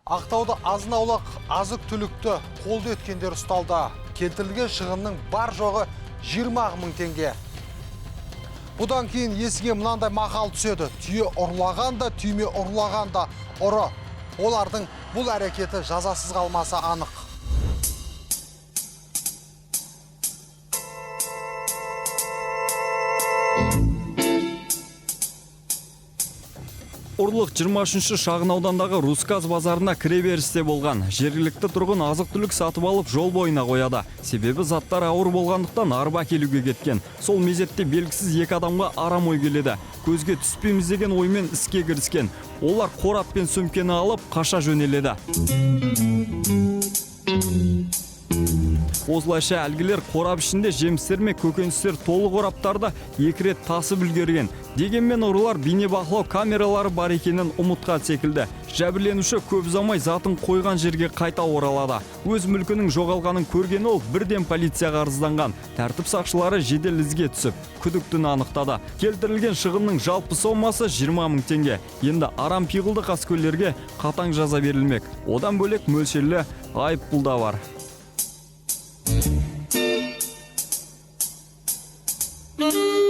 Ақтауда азын-аулақ азық-түлікті қолды еткендер ұсталды. Келтірілген шығынның бар жоғы 20 мың теңге. Бұдан кейін есіңе мынандай мақал түседі. Түйе ұрлаған да, түйме ұрлаған да ұры. Олардың бұл әрекеті жазасыз қалмасы анық. Ұрлық 23-ші шағын аудандағы Русказ базарына кіреберісте болған. Жергілікті тұрғын азық-түлік сатып алып жол бойына қояды. Себебі заттар ауыр болғандықтан арба келуге кеткен. Сол мезетте белгісіз екі адамға арам ой келеді. Көзге түспейміз деген оймен іске кіріскен. Олар қорап пен сөмкені алып қаша жөнеледі. Осылайша әлгілер қорап ішінде жемістер мен көкөністер толы қораптарды екі рет тасып үлгерген. Дегенмен ұрылар бейнебақылау камералары бар екенін ұмытқан секілді. Жәбірленуші көп ұзамай затын қойған жерге қайта оралады. Өз мүлкінің жоғалғанын көрген ол бірден полицияға арызданған. Тәртіп сақшылары жедел ізге түсіп, күдіктіні анықтады. Келтірілген шығынның жалпы сомасы 20 мың теңге. Енді арам пиғылды қаскөйлерге қатаң жаза берілмек. Одан бөлек мөлшерлі айыппұл да бар. Thank you.